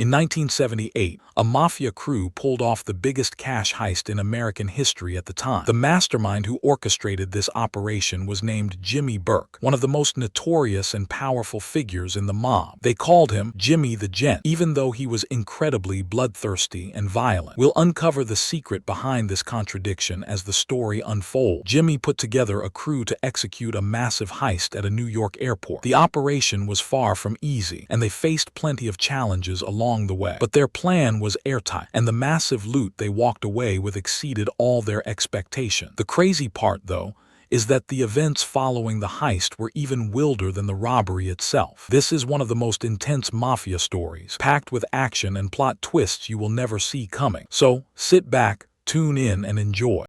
In 1978, a mafia crew pulled off the biggest cash heist in American history at the time. The mastermind who orchestrated this operation was named Jimmy Burke, one of the most notorious and powerful figures in the mob. They called him Jimmy the Gent, even though he was incredibly bloodthirsty and violent. We'll uncover the secret behind this contradiction as the story unfolds. Jimmy put together a crew to execute a massive heist at a New York airport. The operation was far from easy, and they faced plenty of challenges along the way. But their plan was airtight, and the massive loot they walked away with exceeded all their expectations. The crazy part, though, is that the events following the heist were even wilder than the robbery itself. This is one of the most intense mafia stories, packed with action and plot twists you will never see coming. So, sit back, tune in, and enjoy.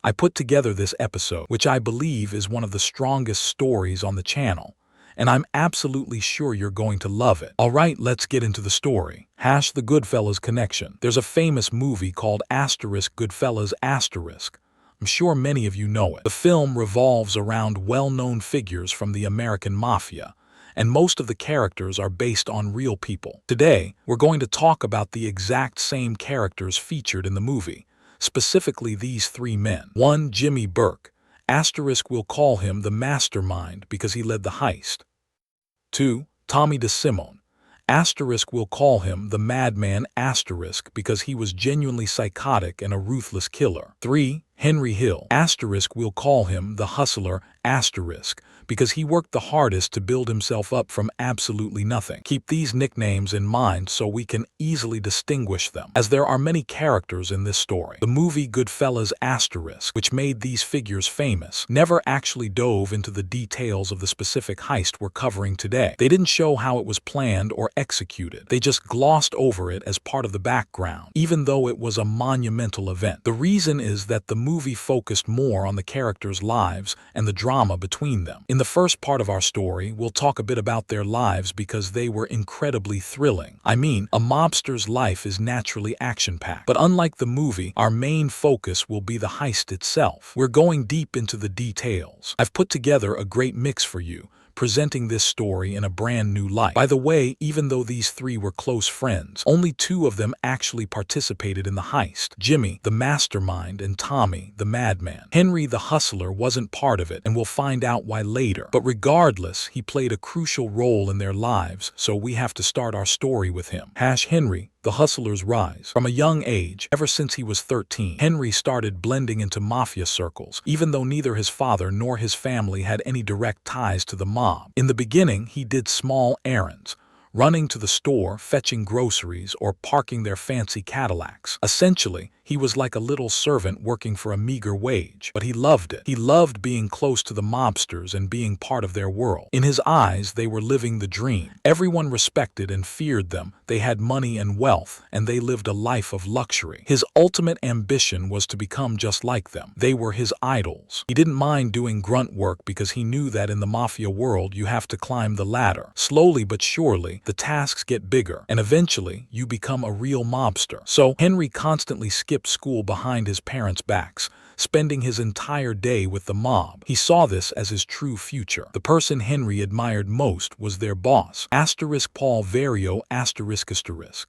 I put together this episode, which I believe is one of the strongest stories on the channel, and I'm absolutely sure you're going to love it. Alright, let's get into the story. The Goodfellas connection. There's a famous movie called Goodfellas *. I'm sure many of you know it. The film revolves around well-known figures from the American Mafia, and most of the characters are based on real people. Today, we're going to talk about the exact same characters featured in the movie, specifically these three men. 1. Jimmy Burke. We'll call him the Mastermind because he led the heist. 2. Tommy DeSimone. We'll call him the Madman because he was genuinely psychotic and a ruthless killer. 3. Henry Hill. We'll call him the Hustler because he worked the hardest to build himself up from absolutely nothing. Keep these nicknames in mind so we can easily distinguish them, as there are many characters in this story. The movie Goodfellas which made these figures famous, never actually dove into the details of the specific heist we're covering today. They didn't show how it was planned or executed. They just glossed over it as part of the background, even though it was a monumental event. The reason is that the movie focused more on the characters' lives and the drama between them. In the first part of our story, we'll talk a bit about their lives because they were incredibly thrilling. I mean, a mobster's life is naturally action-packed. But unlike the movie, our main focus will be the heist itself. We're going deep into the details. I've put together a great mix for you, presenting this story in a brand new light. By the way, even though these three were close friends, only 2 of them actually participated in the heist: Jimmy, the Mastermind, and Tommy, the Madman. Henry, the Hustler, wasn't part of it, and we'll find out why later. But regardless, he played a crucial role in their lives, so we have to start our story with him. Henry, the Hustler's rise. From a young age, ever since he was 13, Henry started blending into mafia circles, even though neither his father nor his family had any direct ties to the mob. In the beginning, he did small errands, running to the store, fetching groceries, or parking their fancy Cadillacs. Essentially, he was like a little servant working for a meager wage, but he loved it. He loved being close to the mobsters and being part of their world. In his eyes, they were living the dream. Everyone respected and feared them. They had money and wealth, and they lived a life of luxury. His ultimate ambition was to become just like them. They were his idols. He didn't mind doing grunt work because he knew that in the mafia world you have to climb the ladder. Slowly but surely, the tasks get bigger, and eventually, you become a real mobster. So, Henry constantly skipped school behind his parents' backs, spending his entire day with the mob. He saw this as his true future. The person Henry admired most was their boss, Paul Vario.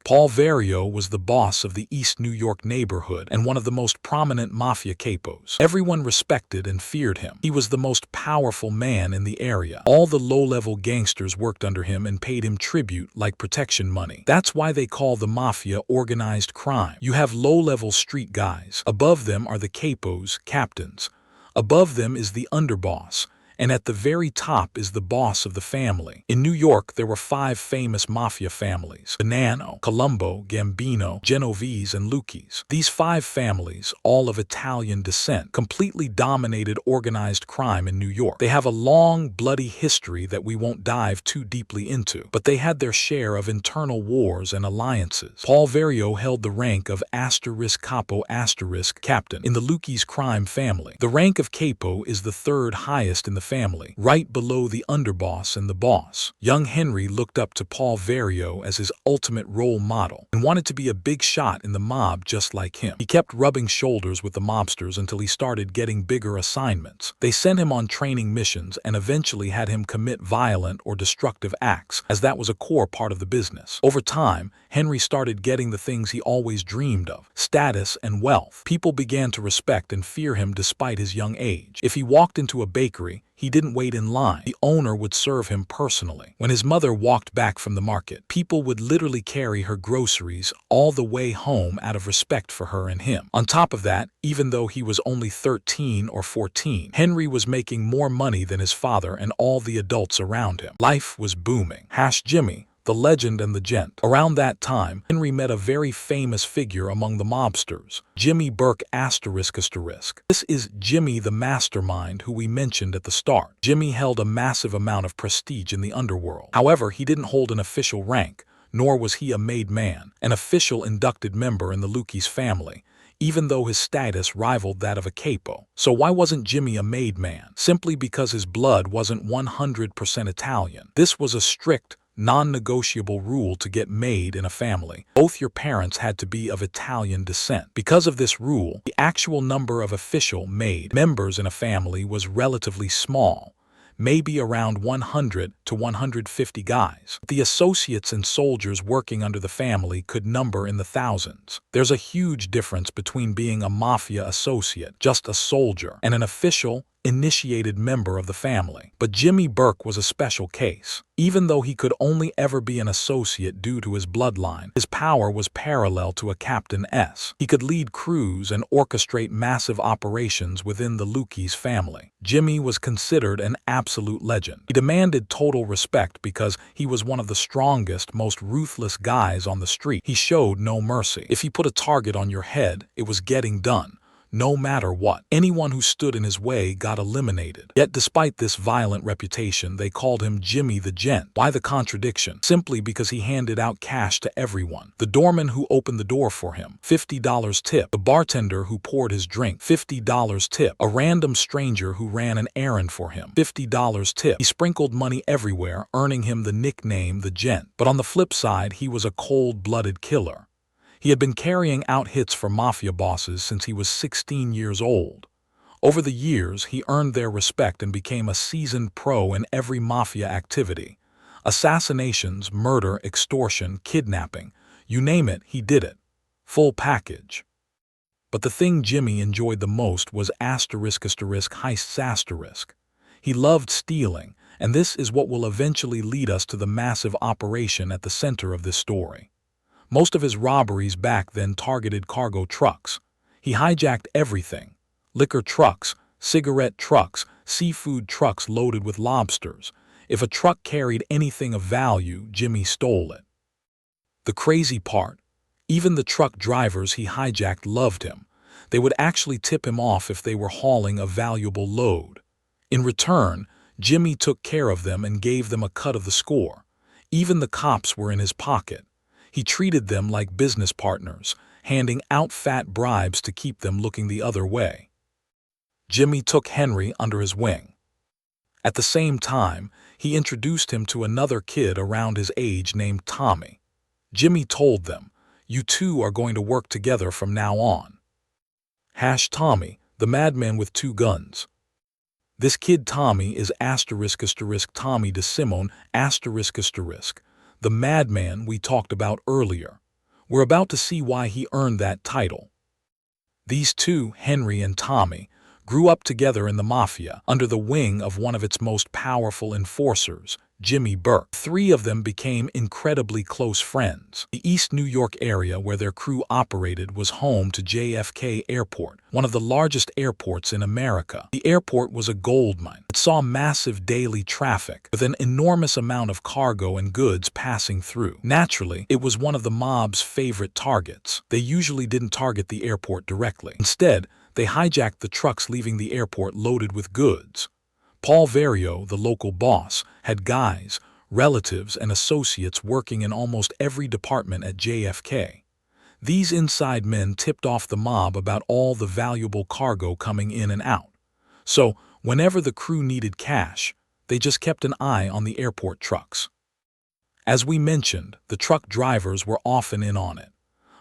Paul Vario was the boss of the East New York neighborhood and one of the most prominent mafia capos. Everyone respected and feared him. He was the most powerful man in the area. All the low-level gangsters worked under him and paid him tribute like protection money. That's why they call the mafia organized crime. You have low-level street guys. Above them are the capos, captains. Above them is the underboss, and at the very top is the boss of the family. In New York, there were 5 famous mafia families: Bonanno, Colombo, Gambino, Genovese, and Lucchese. These 5 families, all of Italian descent, completely dominated organized crime in New York. They have a long, bloody history that we won't dive too deeply into, but they had their share of internal wars and alliances. Paul Vario held the rank of capo captain in the Lucchese crime family. The rank of capo is the 3rd highest in the family, right below the underboss and the boss. Young Henry looked up to Paul Vario as his ultimate role model and wanted to be a big shot in the mob just like him. He kept rubbing shoulders with the mobsters until he started getting bigger assignments. They sent him on training missions and eventually had him commit violent or destructive acts, as that was a core part of the business. Over time, Henry started getting the things he always dreamed of: status and wealth. People began to respect and fear him despite his young age. If he walked into a bakery, he didn't wait in line. The owner would serve him personally. When his mother walked back from the market, people would literally carry her groceries all the way home out of respect for her and him. On top of that, even though he was only 13 or 14, Henry was making more money than his father and all the adults around him. Life was booming. Jimmy, the legend and the gent. Around that time, Henry met a very famous figure among the mobsters, Jimmy Burke ***. This is Jimmy the Mastermind who we mentioned at the start. Jimmy held a massive amount of prestige in the underworld. However, he didn't hold an official rank, nor was he a made man, an official inducted member in the Lucchese family, even though his status rivaled that of a capo. So why wasn't Jimmy a made man? Simply because his blood wasn't 100% Italian. This was a strict, non-negotiable rule to get made in a family. Both your parents had to be of Italian descent. Because of this rule, the actual number of official made members in a family was relatively small, maybe around 100 to 150 guys. The associates and soldiers working under the family could number in the thousands. There's a huge difference between being a mafia associate, just a soldier, and an official, initiated member of the family. But Jimmy Burke was a special case. Even though he could only ever be an associate due to his bloodline, his power was parallel to a captain's. He could lead crews and orchestrate massive operations within the Lucchese family. Jimmy was considered an absolute legend. He demanded total respect because he was one of the strongest, most ruthless guys on the street. He showed no mercy. If he put a target on your head, it was getting done. No matter what, anyone who stood in his way got eliminated. Yet despite this violent reputation, they called him Jimmy the Gent. Why the contradiction? Simply because he handed out cash to everyone. The doorman who opened the door for him, $50 tip. The bartender who poured his drink, $50 tip. A random stranger who ran an errand for him, $50 tip. He sprinkled money everywhere, earning him the nickname the Gent. But on the flip side, he was a cold-blooded killer. He had been carrying out hits for mafia bosses since he was 16 years old. Over the years, he earned their respect and became a seasoned pro in every mafia activity. Assassinations, murder, extortion, kidnapping, you name it, he did it. Full package. But the thing Jimmy enjoyed the most was ***heists***. He loved stealing, and this is what will eventually lead us to the massive operation at the center of this story. Most of his robberies back then targeted cargo trucks. He hijacked everything: liquor trucks, cigarette trucks, seafood trucks loaded with lobsters. If a truck carried anything of value, Jimmy stole it. The crazy part, even the truck drivers he hijacked loved him. They would actually tip him off if they were hauling a valuable load. In return, Jimmy took care of them and gave them a cut of the score. Even the cops were in his pocket. He treated them like business partners, handing out fat bribes to keep them looking the other way. Jimmy took Henry under his wing. At the same time, he introduced him to another kid around his age named Tommy. Jimmy told them, "You two are going to work together from now on." Tommy, the madman with two guns. This kid Tommy is Tommy DeSimone, the madman we talked about earlier. We're about to see why he earned that title. These two, Henry and Tommy, grew up together in the mafia under the wing of one of its most powerful enforcers, Jimmy Burke. Three of them became incredibly close friends. The East New York area where their crew operated was home to JFK Airport, one of the largest airports in America. The airport was a goldmine. It saw massive daily traffic, with an enormous amount of cargo and goods passing through. Naturally, it was one of the mob's favorite targets. They usually didn't target the airport directly. Instead, they hijacked the trucks leaving the airport loaded with goods. Paul Vario, the local boss, had guys, relatives, and associates working in almost every department at JFK. These inside men tipped off the mob about all the valuable cargo coming in and out. So, whenever the crew needed cash, they just kept an eye on the airport trucks. As we mentioned, the truck drivers were often in on it.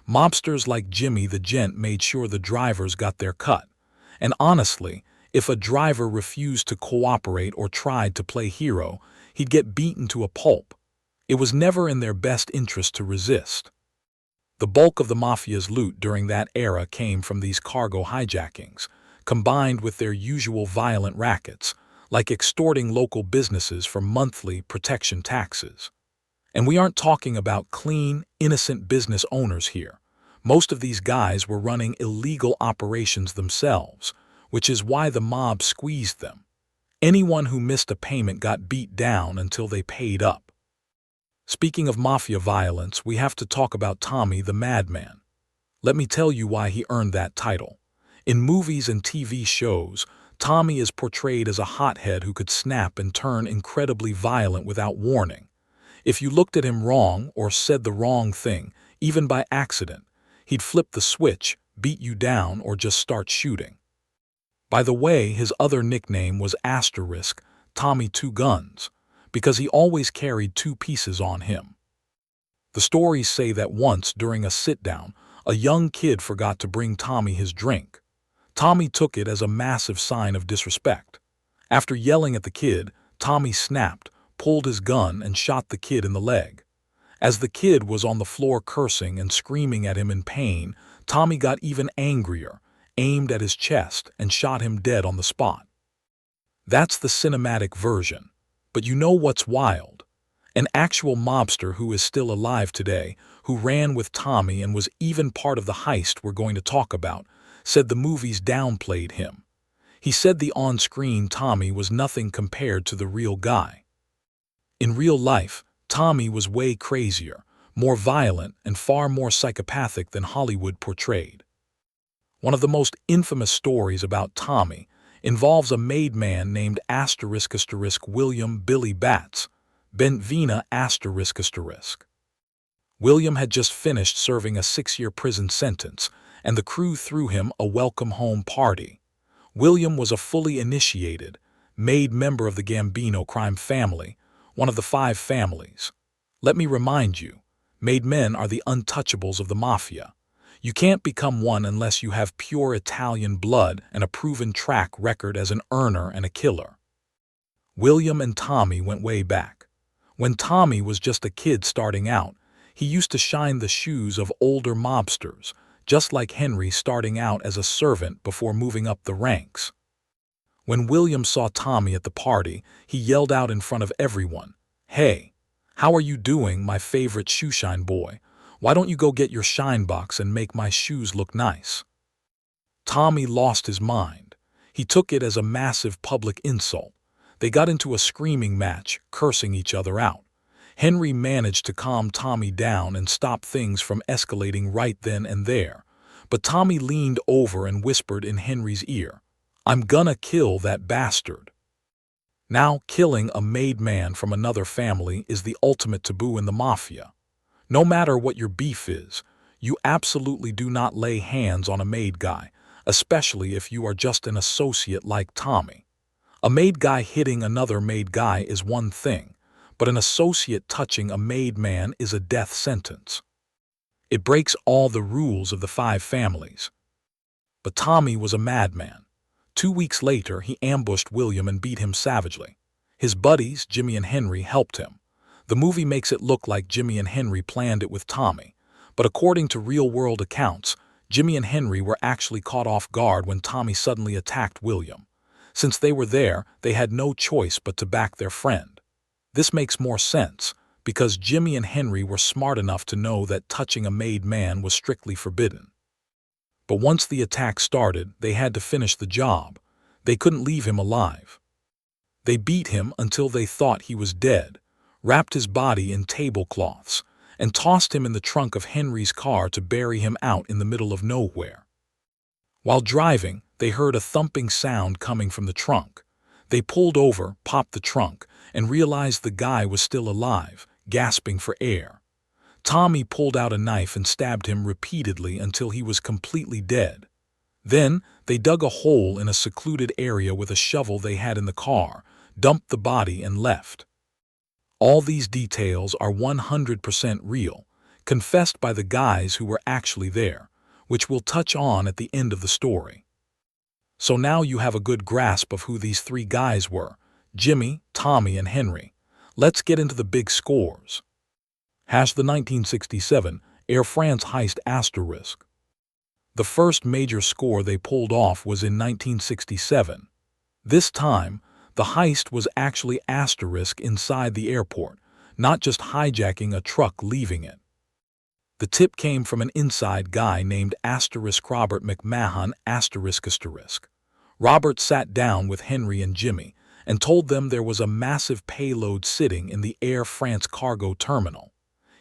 Mobsters like Jimmy the Gent made sure the drivers got their cut. And honestly, if a driver refused to cooperate or tried to play hero, he'd get beaten to a pulp. It was never in their best interest to resist. The bulk of the mafia's loot during that era came from these cargo hijackings, combined with their usual violent rackets, like extorting local businesses for monthly protection taxes. And we aren't talking about clean, innocent business owners here. Most of these guys were running illegal operations themselves, which is why the mob squeezed them. Anyone who missed a payment got beat down until they paid up. Speaking of mafia violence, we have to talk about Tommy the Madman. Let me tell you why he earned that title. In movies and TV shows, Tommy is portrayed as a hothead who could snap and turn incredibly violent without warning. If you looked at him wrong or said the wrong thing, even by accident, he'd flip the switch, beat you down, or just start shooting. By the way, his other nickname was Asterisk, Tommy Two Guns, because he always carried two pieces on him. The stories say that once, during a sit-down, a young kid forgot to bring Tommy his drink. Tommy took it as a massive sign of disrespect. After yelling at the kid, Tommy snapped, pulled his gun, and shot the kid in the leg. As the kid was on the floor cursing and screaming at him in pain, Tommy got even angrier, aimed at his chest, and shot him dead on the spot. That's the cinematic version. But you know what's wild? An actual mobster who is still alive today, who ran with Tommy and was even part of the heist we're going to talk about, said the movies downplayed him. He said the on-screen Tommy was nothing compared to the real guy. In real life, Tommy was way crazier, more violent, and far more psychopathic than Hollywood portrayed. One of the most infamous stories about Tommy involves a made man named William Billy Batts, Bentvina ***. William had just finished serving a 6-year prison sentence, and the crew threw him a welcome home party. William was a fully initiated, made member of the Gambino crime family, one of the 5 families. Let me remind you, made men are the untouchables of the mafia. You can't become one unless you have pure Italian blood and a proven track record as an earner and a killer. William and Tommy went way back. When Tommy was just a kid starting out, he used to shine the shoes of older mobsters, just like Henry starting out as a servant before moving up the ranks. When William saw Tommy at the party, he yelled out in front of everyone, "Hey, how are you doing, my favorite shoeshine boy? Why don't you go get your shine box and make my shoes look nice?" Tommy lost his mind. He took it as a massive public insult. They got into a screaming match, cursing each other out. Henry managed to calm Tommy down and stop things from escalating right then and there. But Tommy leaned over and whispered in Henry's ear, "I'm gonna kill that bastard." Now, killing a made man from another family is the ultimate taboo in the mafia. No matter what your beef is, you absolutely do not lay hands on a made guy, especially if you are just an associate like Tommy. A made guy hitting another made guy is one thing, but an associate touching a made man is a death sentence. It breaks all the rules of the 5 families. But Tommy was a madman. 2 weeks later, he ambushed William and beat him savagely. His buddies, Jimmy and Henry, helped him. The movie makes it look like Jimmy and Henry planned it with Tommy, but according to real-world accounts, Jimmy and Henry were actually caught off guard when Tommy suddenly attacked William. Since they were there, they had no choice but to back their friend. This makes more sense, because Jimmy and Henry were smart enough to know that touching a made man was strictly forbidden. But once the attack started, they had to finish the job. They couldn't leave him alive. They beat him until they thought he was dead, wrapped his body in tablecloths, and tossed him in the trunk of Henry's car to bury him out in the middle of nowhere. While driving, they heard a thumping sound coming from the trunk. They pulled over, popped the trunk, and realized the guy was still alive, gasping for air. Tommy pulled out a knife and stabbed him repeatedly until he was completely dead. Then, they dug a hole in a secluded area with a shovel they had in the car, dumped the body, and left. All these details are 100% real, confessed by the guys who were actually there, which we'll touch on at the end of the story. So now you have a good grasp of who these 3 guys were: Jimmy, Tommy, and Henry. Let's get into the big scores. The 1967 Air France Heist asterisk. The first major score they pulled off was in 1967. This time, the heist was actually asterisk inside the airport, not just hijacking a truck leaving it. The tip came from an inside guy named asterisk Robert McMahon asterisk asterisk. Robert sat down with Henry and Jimmy and told them there was a massive payload sitting in the Air France cargo terminal.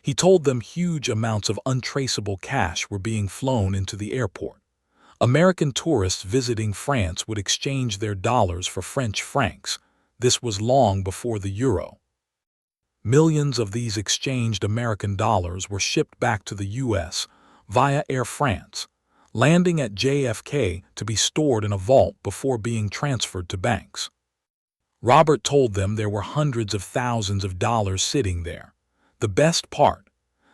He told them huge amounts of untraceable cash were being flown into the airport. American tourists visiting France would exchange their dollars for French francs. This was long before the euro. Millions of these exchanged American dollars were shipped back to the U.S. via Air France, landing at JFK to be stored in a vault before being transferred to banks. Robert told them there were hundreds of thousands of dollars sitting there. The best part,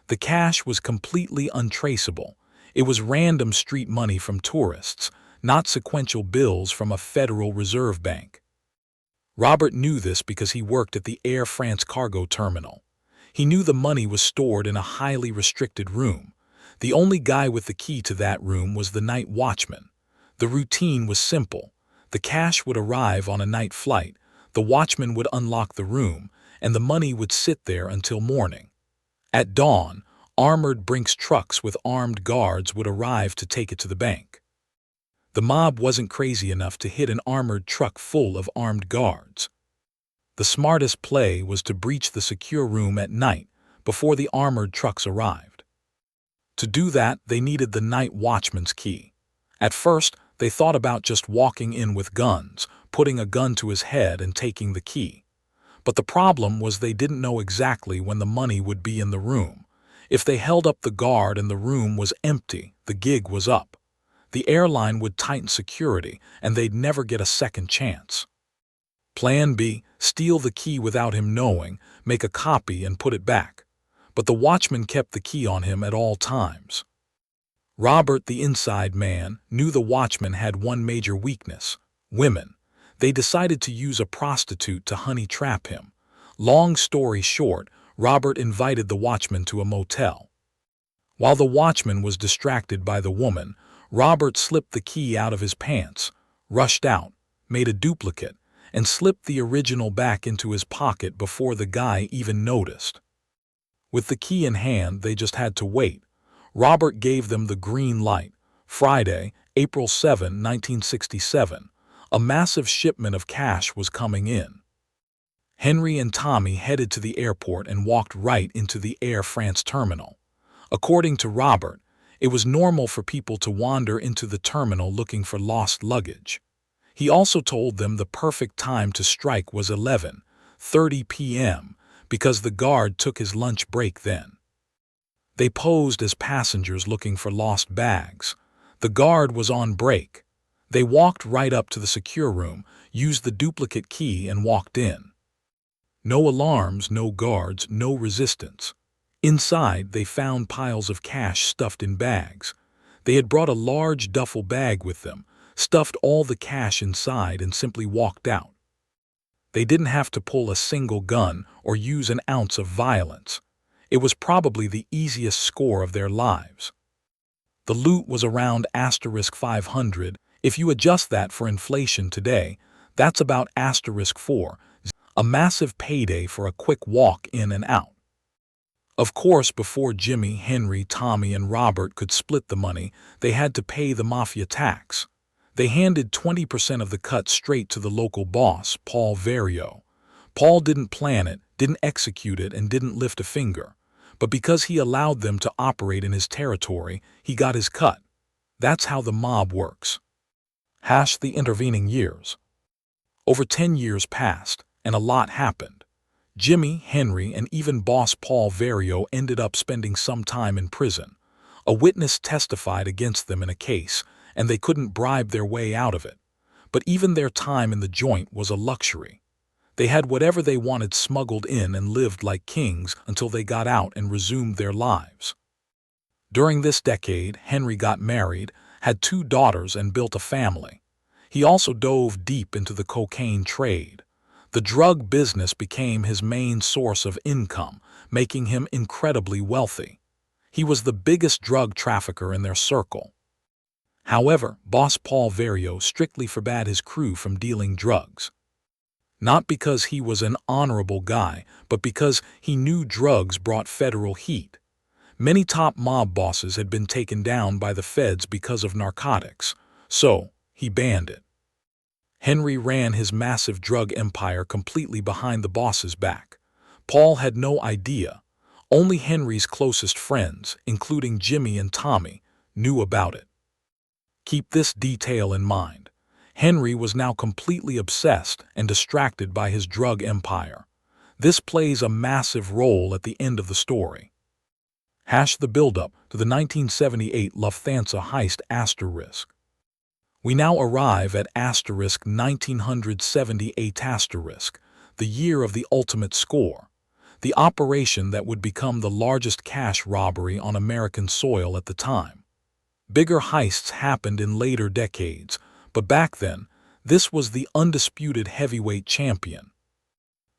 the cash was completely untraceable. It was random street money from tourists, not sequential bills from a Federal Reserve Bank. Robert knew this because he worked at the Air France cargo terminal. He knew the money was stored in a highly restricted room. The only guy with the key to that room was the night watchman. The routine was simple. The cash would arrive on a night flight, the watchman would unlock the room, and the money would sit there until morning. At dawn, armored Brinks trucks with armed guards would arrive to take it to the bank. The mob wasn't crazy enough to hit an armored truck full of armed guards. The smartest play was to breach the secure room at night before the armored trucks arrived. To do that, they needed the night watchman's key. At first, they thought about just walking in with guns, putting a gun to his head and taking the key. But the problem was they didn't know exactly when the money would be in the room. If they held up the guard and the room was empty, the gig was up. The airline would tighten security, and they'd never get a second chance. Plan B, steal the key without him knowing, make a copy and put it back. But the watchman kept the key on him at all times. Robert, the inside man, knew the watchman had one major weakness: women. They decided to use a prostitute to honey trap him. Long story short, Robert invited the watchman to a motel. While the watchman was distracted by the woman, Robert slipped the key out of his pants, rushed out, made a duplicate, and slipped the original back into his pocket before the guy even noticed. With the key in hand, they just had to wait. Robert gave them the green light. Friday, April 7, 1967. A massive shipment of cash was coming in. Henry and Tommy headed to the airport and walked right into the Air France terminal. According to Robert, it was normal for people to wander into the terminal looking for lost luggage. He also told them the perfect time to strike was 11:30 p.m. because the guard took his lunch break then. They posed as passengers looking for lost bags. The guard was on break. They walked right up to the secure room, used the duplicate key, and walked in. No alarms, no guards, no resistance. Inside, they found piles of cash stuffed in bags. They had brought a large duffel bag with them, stuffed all the cash inside, and simply walked out. They didn't have to pull a single gun or use an ounce of violence. It was probably the easiest score of their lives. The loot was around *500. If you adjust that for inflation today, that's about *4, a massive payday for a quick walk in and out. Of course, before Jimmy, Henry, Tommy, and Robert could split the money, they had to pay the mafia tax. They handed 20% of the cut straight to the local boss, Paul Vario. Paul didn't plan it, didn't execute it, and didn't lift a finger. But because he allowed them to operate in his territory, he got his cut. That's how the mob works. The intervening years. Over 10 years passed, and a lot happened. Jimmy, Henry, and even boss Paul Vario ended up spending some time in prison. A witness testified against them in a case, and they couldn't bribe their way out of it. But even their time in the joint was a luxury. They had whatever they wanted smuggled in and lived like kings until they got out and resumed their lives. During this decade, Henry got married, had 2 daughters, and built a family. He also dove deep into the cocaine trade. The drug business became his main source of income, making him incredibly wealthy. He was the biggest drug trafficker in their circle. However, boss Paul Vario strictly forbade his crew from dealing drugs. Not because he was an honorable guy, but because he knew drugs brought federal heat. Many top mob bosses had been taken down by the feds because of narcotics, so he banned it. Henry ran his massive drug empire completely behind the boss's back. Paul had no idea. Only Henry's closest friends, including Jimmy and Tommy, knew about it. Keep this detail in mind. Henry was now completely obsessed and distracted by his drug empire. This plays a massive role at the end of the story. The build-up to the 1978 Lufthansa Heist *. We now arrive at *1978 *, the year of the ultimate score, the operation that would become the largest cash robbery on American soil at the time. Bigger heists happened in later decades, but back then, this was the undisputed heavyweight champion.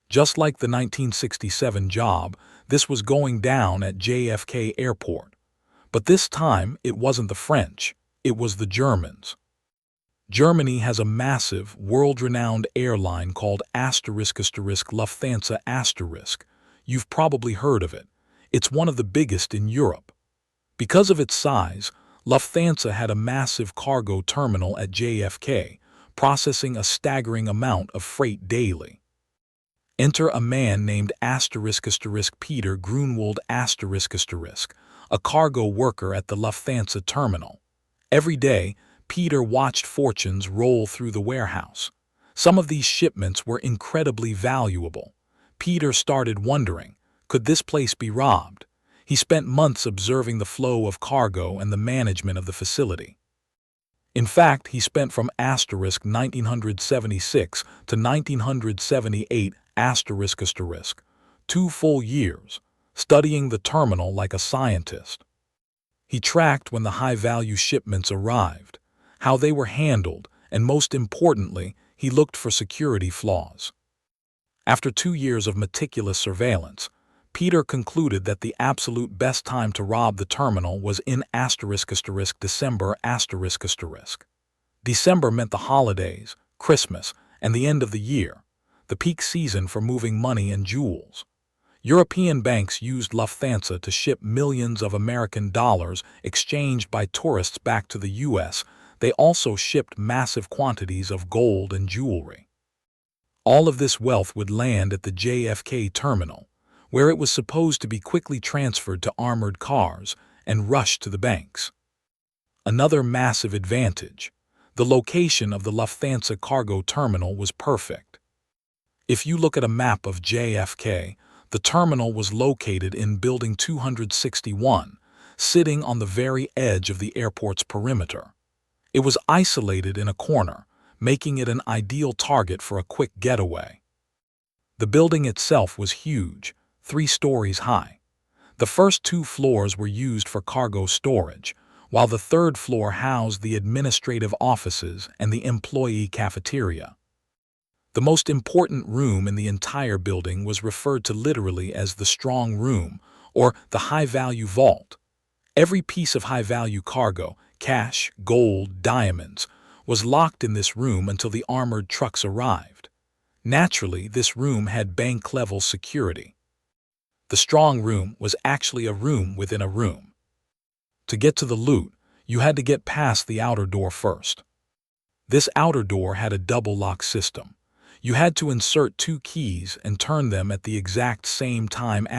Just like the 1967 job, this was going down at JFK Airport. But this time, it wasn't the French, it was the Germans. Germany has a massive, world-renowned airline called Lufthansa *. You've probably heard of it. It's one of the biggest in Europe. Because of its size, Lufthansa had a massive cargo terminal at JFK, processing a staggering amount of freight daily. Enter a man named Peter Grunwald *, a cargo worker at the Lufthansa terminal. Every day, Peter watched fortunes roll through the warehouse. Some of these shipments were incredibly valuable. Peter started wondering, could this place be robbed? He spent months observing the flow of cargo and the management of the facility. In fact, he spent from *1976 to 1978 *, 2 full years, studying the terminal like a scientist. He tracked when the high-value shipments arrived, how they were handled, and most importantly, he looked for security flaws. After 2 years of meticulous surveillance, Peter concluded that the absolute best time to rob the terminal was in December *. December meant the holidays, Christmas, and the end of the year, the peak season for moving money and jewels. European banks used Lufthansa to ship millions of American dollars exchanged by tourists back to the U.S. They also shipped massive quantities of gold and jewelry. All of this wealth would land at the JFK terminal, where it was supposed to be quickly transferred to armored cars and rushed to the banks. Another massive advantage: the location of the Lufthansa cargo terminal was perfect. If you look at a map of JFK, the terminal was located in Building 261, sitting on the very edge of the airport's perimeter. It was isolated in a corner, making it an ideal target for a quick getaway. The building itself was huge, 3 stories high. The first 2 floors were used for cargo storage, while the 3rd floor housed the administrative offices and the employee cafeteria. The most important room in the entire building was referred to literally as the strong room, or the high-value vault. Every piece of high-value cargo, cash, gold, diamonds, was locked in this room until the armored trucks arrived. Naturally, this room had bank-level security. The strong room was actually a room within a room. To get to the loot, you had to get past the outer door first. This outer door had a double lock system. You had to insert 2 keys and turn them at the exact same time *.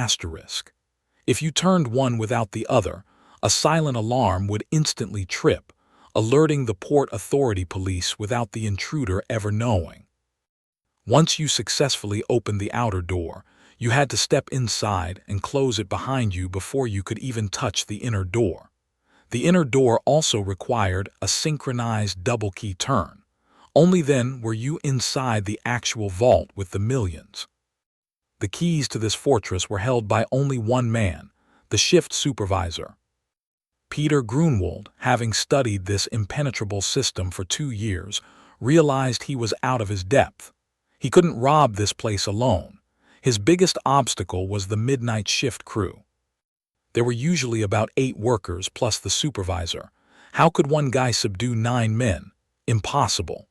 If you turned one without the other, a silent alarm would instantly trip, alerting the Port Authority police without the intruder ever knowing. Once you successfully opened the outer door, you had to step inside and close it behind you before you could even touch the inner door. The inner door also required a synchronized double-key turn. Only then were you inside the actual vault with the millions. The keys to this fortress were held by only one man, the shift supervisor. Peter Grunwald, having studied this impenetrable system for 2 years, realized he was out of his depth. He couldn't rob this place alone. His biggest obstacle was the midnight shift crew. There were usually about 8 workers plus the supervisor. How could one guy subdue 9 men? Impossible.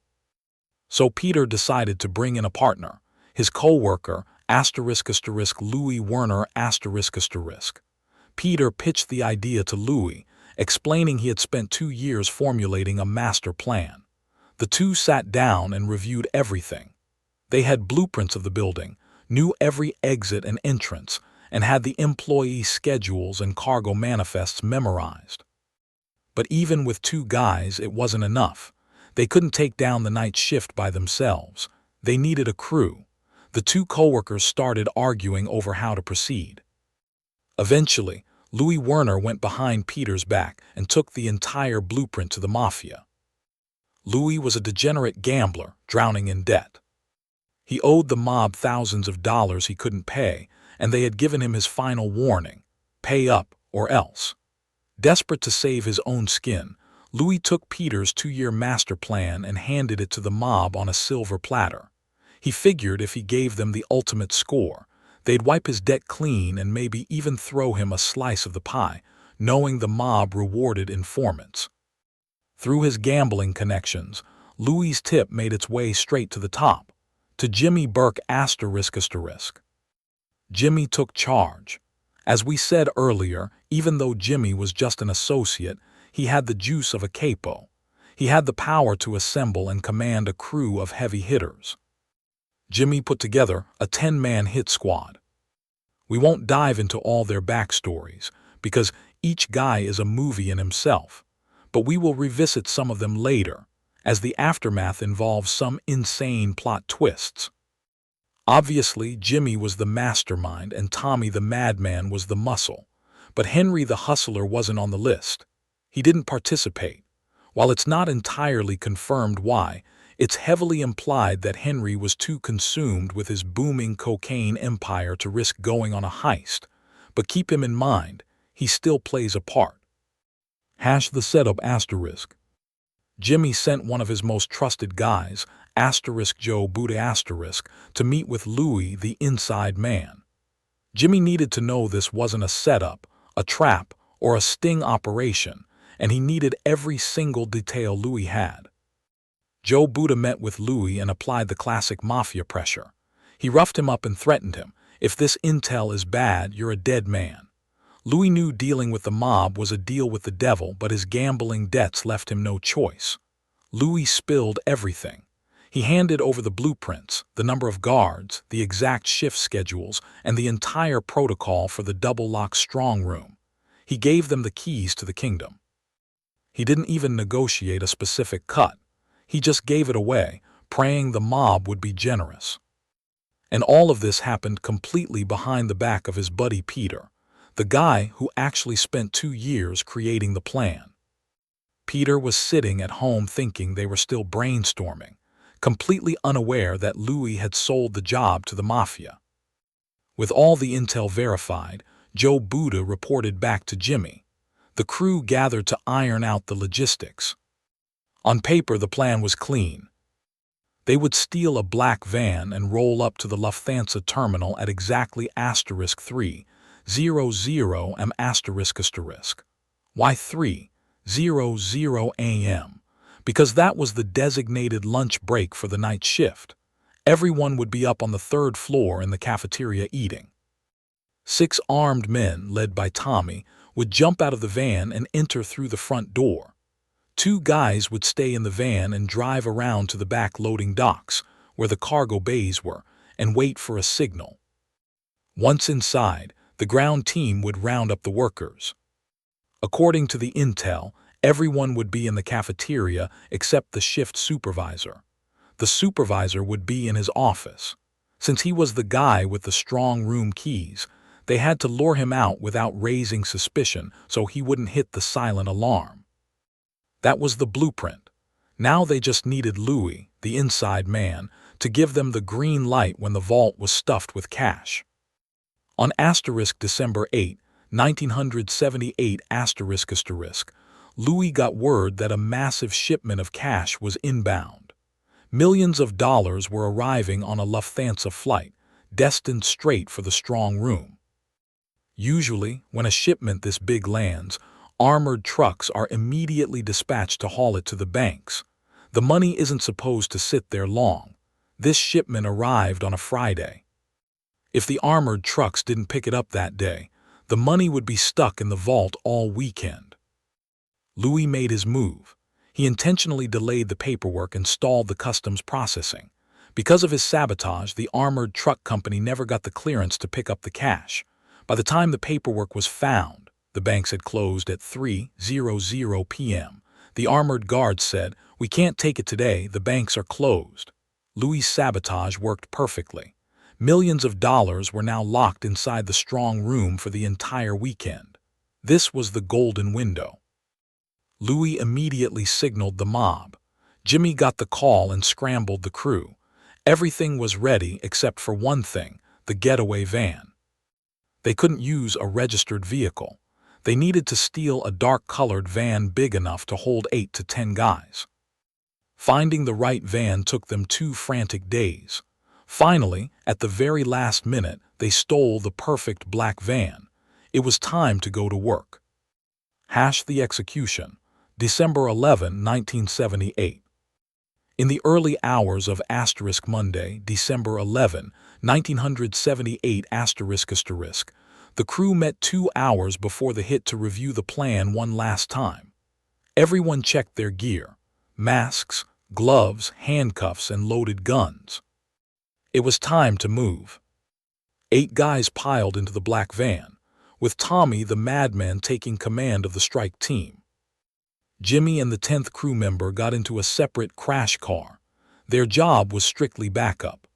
So Peter decided to bring in a partner, his co-worker, Louis Werner. Peter pitched the idea to Louis, explaining he had spent 2 years formulating a master plan. The two sat down and reviewed everything. They had blueprints of the building, knew every exit and entrance, and had the employee schedules and cargo manifests memorized. But even with 2 guys, it wasn't enough. They couldn't take down the night shift by themselves. They needed a crew. The 2 coworkers started arguing over how to proceed. Eventually, Louis Werner went behind Peter's back and took the entire blueprint to the Mafia. Louis was a degenerate gambler, drowning in debt. He owed the mob thousands of dollars he couldn't pay, and they had given him his final warning: pay up or else. Desperate to save his own skin, Louis took Peter's 2-year master plan and handed it to the mob on a silver platter. He figured if he gave them the ultimate score, they'd wipe his debt clean and maybe even throw him a slice of the pie, knowing the mob rewarded informants. Through his gambling connections, Louis's tip made its way straight to the top, to Jimmy Burke. Jimmy took charge. As we said earlier, even though Jimmy was just an associate, he had the juice of a capo. He had the power to assemble and command a crew of heavy hitters. Jimmy put together a 10-man hit squad. We won't dive into all their backstories, because each guy is a movie in himself, but we will revisit some of them later, as the aftermath involves some insane plot twists. Obviously, Jimmy was the mastermind and Tommy the Madman was the muscle, but Henry the hustler wasn't on the list. He didn't participate. While it's not entirely confirmed why, it's heavily implied that Henry was too consumed with his booming cocaine empire to risk going on a heist, but keep him in mind, he still plays a part. The setup *. Jimmy sent one of his most trusted guys, Joe Buda to meet with Louis, the inside man. Jimmy needed to know this wasn't a setup, a trap, or a sting operation, and he needed every single detail Louis had. Joe Buda met with Louis and applied the classic mafia pressure. He roughed him up and threatened him, "If this intel is bad, you're a dead man." Louis knew dealing with the mob was a deal with the devil, but his gambling debts left him no choice. Louis spilled everything. He handed over the blueprints, the number of guards, the exact shift schedules, and the entire protocol for the double-lock strong room. He gave them the keys to the kingdom. He didn't even negotiate a specific cut. He just gave it away, praying the mob would be generous. And all of this happened completely behind the back of his buddy Peter, the guy who actually spent 2 years creating the plan. Peter was sitting at home thinking they were still brainstorming, completely unaware that Louis had sold the job to the Mafia. With all the intel verified, Joe Buda reported back to Jimmy. The crew gathered to iron out the logistics. On paper, the plan was clean. They would steal a black van and roll up to the Lufthansa terminal at exactly *3:00 am*. Why 3:00 a.m.? Because that was the designated lunch break for the night shift. Everyone would be up on the 3rd floor in the cafeteria eating. 6 armed men, led by Tommy, would jump out of the van and enter through the front door. 2 guys would stay in the van and drive around to the back loading docks, where the cargo bays were, and wait for a signal. Once inside, the ground team would round up the workers. According to the intel, everyone would be in the cafeteria except the shift supervisor. The supervisor would be in his office. Since he was the guy with the strong room keys, they had to lure him out without raising suspicion so he wouldn't hit the silent alarm. That was the blueprint. Now they just needed Louis, the inside man, to give them the green light when the vault was stuffed with cash. On December 8, 1978 Louis got word that a massive shipment of cash was inbound. Millions of dollars were arriving on a Lufthansa flight, destined straight for the strong room. Usually, when a shipment this big lands, armored trucks are immediately dispatched to haul it to the banks. The money isn't supposed to sit there long. This shipment arrived on a Friday. If the armored trucks didn't pick it up that day, the money would be stuck in the vault all weekend. Louis made his move. He intentionally delayed the paperwork and stalled the customs processing. Because of his sabotage, the armored truck company never got the clearance to pick up the cash. By the time the paperwork was found, the banks had closed at 3:00 p.m. The armored guard said, "We can't take it today, the banks are closed." Louis' sabotage worked perfectly. Millions of dollars were now locked inside the strong room for the entire weekend. This was the golden window. Louis immediately signaled the mob. Jimmy got the call and scrambled the crew. Everything was ready except for one thing, the getaway van. They couldn't use a registered vehicle. They needed to steal a dark-colored van big enough to hold 8 to 10 guys. Finding the right van took them 2 frantic days. Finally, at the very last minute, they stole the perfect black van. It was time to go to work. The execution. December 11, 1978. In the early hours of Monday, December 11, 1978 the crew met 2 hours before the hit to review the plan one last time. Everyone checked their gear: masks, gloves, handcuffs, and loaded guns. It was time to move. 8 guys piled into the black van, with Tommy the Madman taking command of the strike team. Jimmy and the 10th crew member got into a separate crash car. Their job was strictly backup.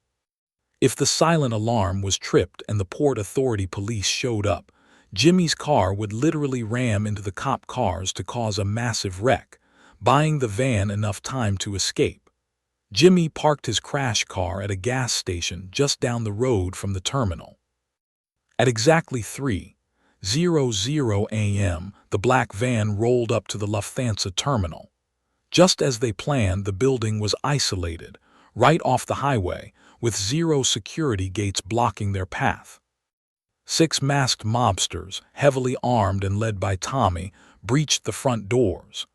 If the silent alarm was tripped and the Port Authority police showed up, Jimmy's car would literally ram into the cop cars to cause a massive wreck, buying the van enough time to escape. Jimmy parked his crash car at a gas station just down the road from the terminal. At exactly 3:00 a.m., the black van rolled up to the Lufthansa terminal. Just as they planned, the building was isolated, right off the highway, with 0 security gates blocking their path. 6 masked mobsters, heavily armed and led by Tommy, breached the front doors.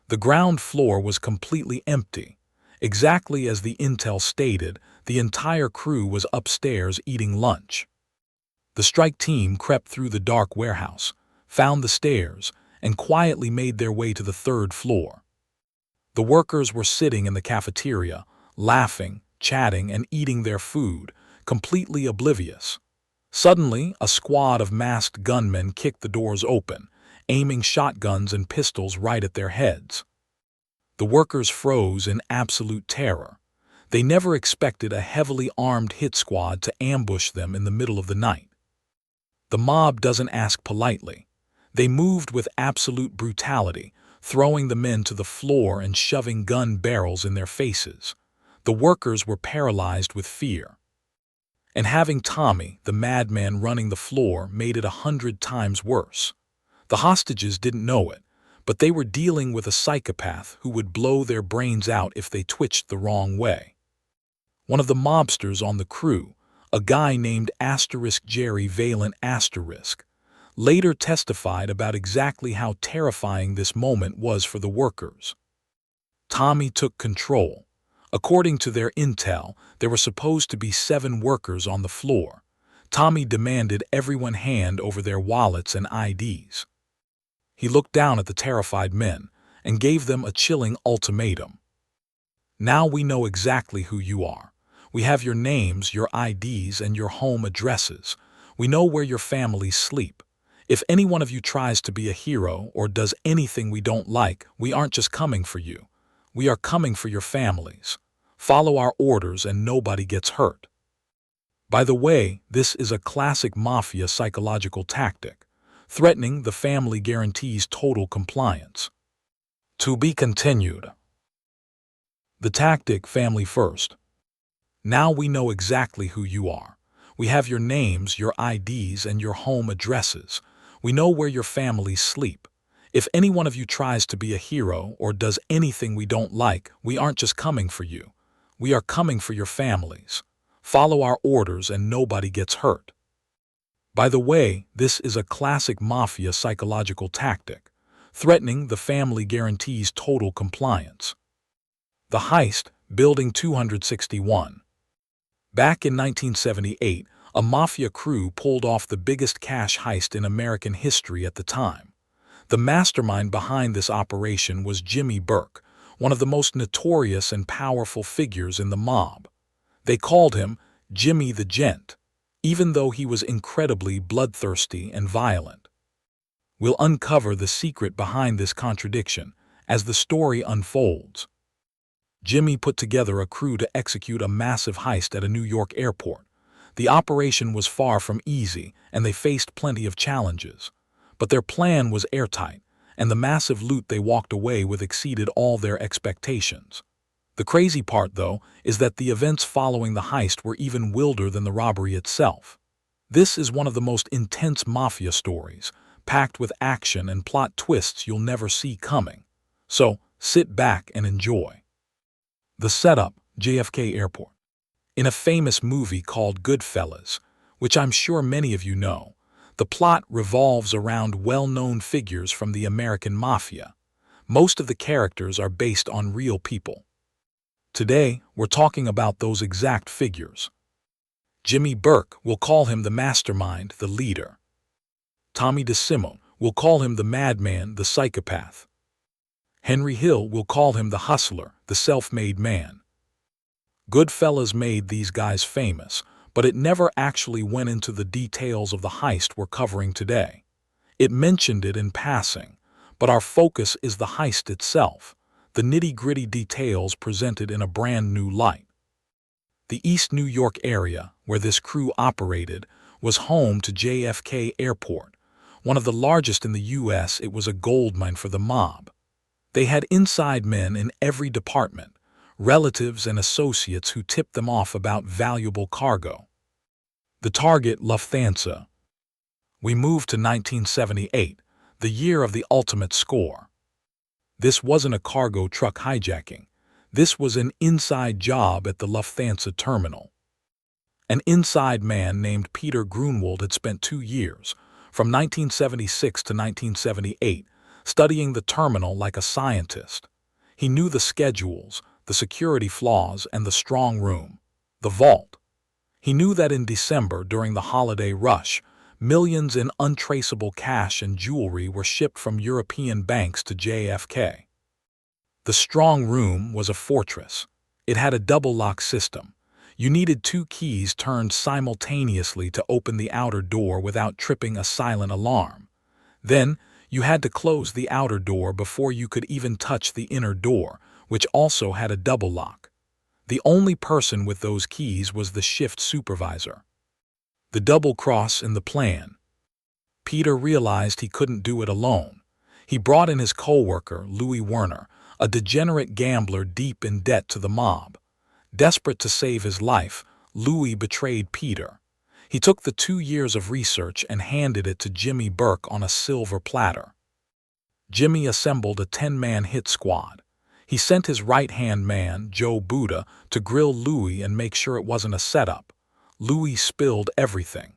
The ground floor was completely empty. Exactly as the intel stated, the entire crew was upstairs eating lunch. The strike team crept through the dark warehouse, found the stairs, and quietly made their way to the 3rd floor. The workers were sitting in the cafeteria, laughing, chatting, and eating their food, completely oblivious. Suddenly, a squad of masked gunmen kicked the doors open, aiming shotguns and pistols right at their heads. The workers froze in absolute terror. They never expected a heavily armed hit squad to ambush them in the middle of the night. The mob doesn't ask politely. They moved with absolute brutality, throwing the men to the floor and shoving gun barrels in their faces. The workers were paralyzed with fear. And having Tommy, the Madman, running the floor made it 100 times worse. The hostages didn't know it, but they were dealing with a psychopath who would blow their brains out if they twitched the wrong way. One of the mobsters on the crew, a guy named Jerry Valent later testified about exactly how terrifying this moment was for the workers. Tommy took control. According to their intel, there were supposed to be 7 workers on the floor. Tommy demanded everyone hand over their wallets and IDs. He looked down at the terrified men and gave them a chilling ultimatum. "Now we know exactly who you are. We have your names, your IDs, and your home addresses. We know where your families sleep. If any one of you tries to be a hero or does anything we don't like, we aren't just coming for you. We are coming for your families. Follow our orders and nobody gets hurt." By the way, this is a classic mafia psychological tactic. Threatening the family guarantees total compliance. To be continued. The tactic, family first. Now we know exactly who you are. We have your names, your IDs, and your home addresses. We know where your families sleep. If any one of you tries to be a hero or does anything we don't like, we aren't just coming for you. We are coming for your families. Follow our orders and nobody gets hurt. By the way, this is a classic mafia psychological tactic. Threatening the family guarantees total compliance. The Heist, Building 261. Back in 1978, a mafia crew pulled off the biggest cash heist in American history at the time. The mastermind behind this operation was Jimmy Burke, one of the most notorious and powerful figures in the mob. They called him Jimmy the Gent, even though he was incredibly bloodthirsty and violent. We'll uncover the secret behind this contradiction as the story unfolds. Jimmy put together a crew to execute a massive heist at a New York airport. The operation was far from easy, and they faced plenty of challenges. But their plan was airtight, and the massive loot they walked away with exceeded all their expectations. The crazy part, though, is that the events following the heist were even wilder than the robbery itself. This is one of the most intense mafia stories, packed with action and plot twists you'll never see coming. So, sit back and enjoy. The setup, JFK Airport. In a famous movie called Goodfellas, which I'm sure many of you know, the plot revolves around well-known figures from the American Mafia. Most of the characters are based on real people. Today, we're talking about those exact figures. Jimmy Burke, we'll call him the mastermind, the leader. Tommy DeSimone, we'll call him the madman, the psychopath. Henry Hill, we'll call him the hustler, the self-made man. Goodfellas made these guys famous, but it never actually went into the details of the heist we're covering today. It mentioned it in passing, but our focus is the heist itself, the nitty-gritty details presented in a brand new light. The East New York area, where this crew operated, was home to JFK Airport. One of the largest in the U.S., it was a goldmine for the mob. They had inside men in every department, relatives and associates who tipped them off about valuable cargo. The target, Lufthansa. We moved to 1978, the year of the ultimate score. This wasn't a cargo truck hijacking. This was an inside job at the Lufthansa terminal. An inside man named Peter Grunwald had spent 2 years, from 1976 to 1978, studying the terminal like a scientist. He knew the schedules, the security flaws, and the strong room, the vault. He knew that in December, during the holiday rush, millions in untraceable cash and jewelry were shipped from European banks to JFK. The strong room was a fortress. It had a double-lock system. You needed 2 keys turned simultaneously to open the outer door without tripping a silent alarm. Then, you had to close the outer door before you could even touch the inner door, which also had a double lock. The only person with those keys was the shift supervisor. The double cross in the plan. Peter realized he couldn't do it alone. He brought in his co-worker, Louis Werner, a degenerate gambler deep in debt to the mob. Desperate to save his life, Louis betrayed Peter. He took the 2 years of research and handed it to Jimmy Burke on a silver platter. Jimmy assembled a 10-man hit squad. He sent his right-hand man, Joe Buddha, to grill Louis and make sure it wasn't a setup. Louis spilled everything.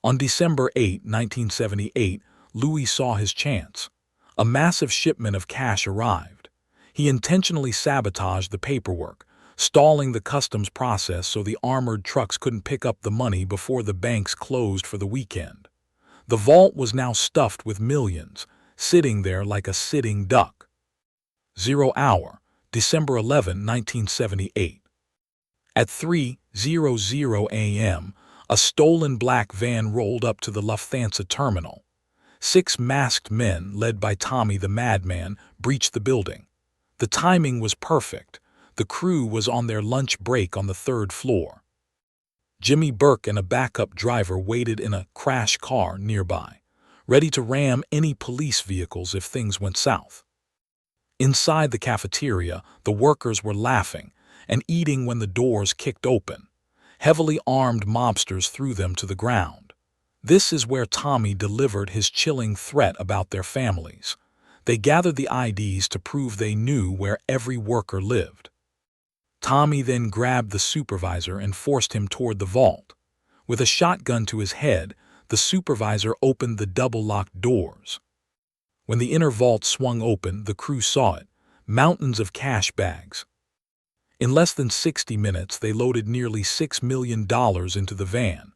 On December 8, 1978, Louis saw his chance. A massive shipment of cash arrived. He intentionally sabotaged the paperwork, stalling the customs process so the armored trucks couldn't pick up the money before the banks closed for the weekend. The vault was now stuffed with millions, sitting there like a sitting duck. 0 hour, December 11, 1978. At 3:00 a.m., a stolen black van rolled up to the Lufthansa terminal. 6 masked men, led by Tommy the Madman, breached the building. The timing was perfect. The crew was on their lunch break on the 3rd floor. Jimmy Burke and a backup driver waited in a crash car nearby, ready to ram any police vehicles if things went south. Inside the cafeteria, the workers were laughing and eating when the doors kicked open. Heavily armed mobsters threw them to the ground. This is where Tommy delivered his chilling threat about their families. They gathered the IDs to prove they knew where every worker lived. Tommy then grabbed the supervisor and forced him toward the vault. With a shotgun to his head, the supervisor opened the double-locked doors. When the inner vault swung open, the crew saw it, mountains of cash bags. In less than 60 minutes, they loaded nearly $6 million into the van.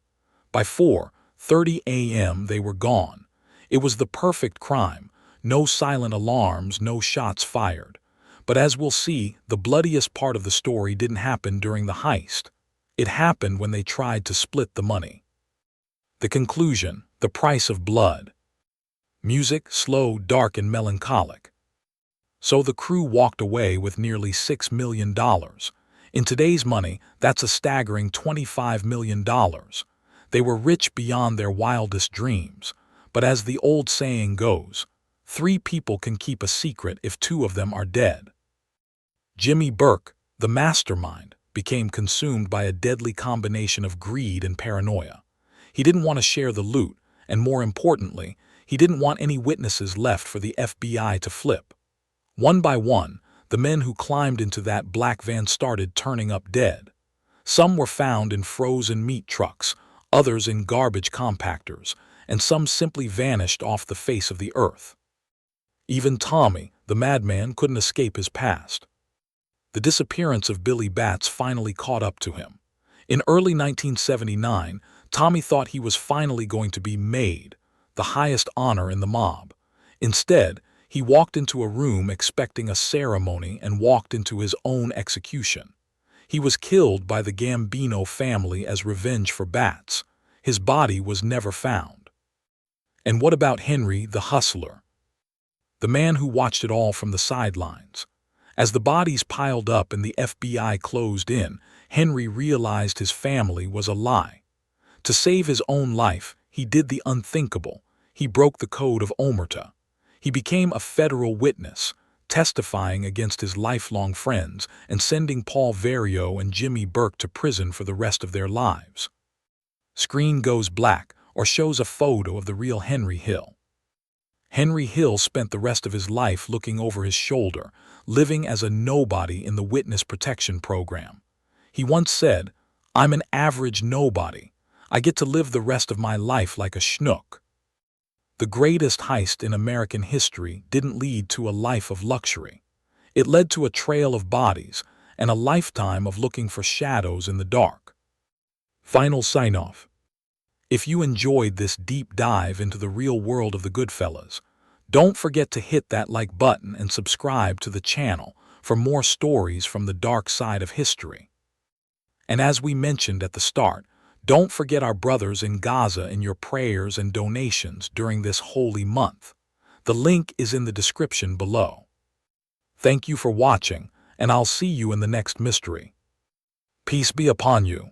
By 4:30 a.m., they were gone. It was the perfect crime. No silent alarms, no shots fired. But as we'll see, the bloodiest part of the story didn't happen during the heist. It happened when they tried to split the money. The conclusion: the price of blood. Music, slow, dark, and melancholic. So the crew walked away with nearly $6 million. In today's money, that's a staggering $25 million. They were rich beyond their wildest dreams. But as the old saying goes, 3 people can keep a secret if 2 of them are dead. Jimmy Burke, the mastermind, became consumed by a deadly combination of greed and paranoia. He didn't want to share the loot, and more importantly, he didn't want any witnesses left for the FBI to flip. One by one, the men who climbed into that black van started turning up dead. Some were found in frozen meat trucks, others in garbage compactors, and some simply vanished off the face of the earth. Even Tommy, the madman, couldn't escape his past. The disappearance of Billy Batts finally caught up to him. In early 1979, Tommy thought he was finally going to be made, the highest honor in the mob. Instead, he walked into a room expecting a ceremony and walked into his own execution. He was killed by the Gambino family as revenge for Batts. His body was never found. And what about Henry, the hustler? The man who watched it all from the sidelines. As the bodies piled up and the FBI closed in, Henry realized his family was a lie. To save his own life, he did the unthinkable. He broke the code of omerta. He became a federal witness, testifying against his lifelong friends and sending Paul Vario and Jimmy Burke to prison for the rest of their lives. Screen goes black or shows a photo of the real Henry Hill. Henry Hill spent the rest of his life looking over his shoulder, living as a nobody in the witness protection program. He once said, "I'm an average nobody. I get to live the rest of my life like a schnook." The greatest heist in American history didn't lead to a life of luxury. It led to a trail of bodies and a lifetime of looking for shadows in the dark. Final sign-off. If you enjoyed this deep dive into the real world of the Goodfellas, don't forget to hit that like button and subscribe to the channel for more stories from the dark side of history. And as we mentioned at the start, don't forget our brothers in Gaza in your prayers and donations during this holy month. The link is in the description below. Thank you for watching, and I'll see you in the next mystery. Peace be upon you.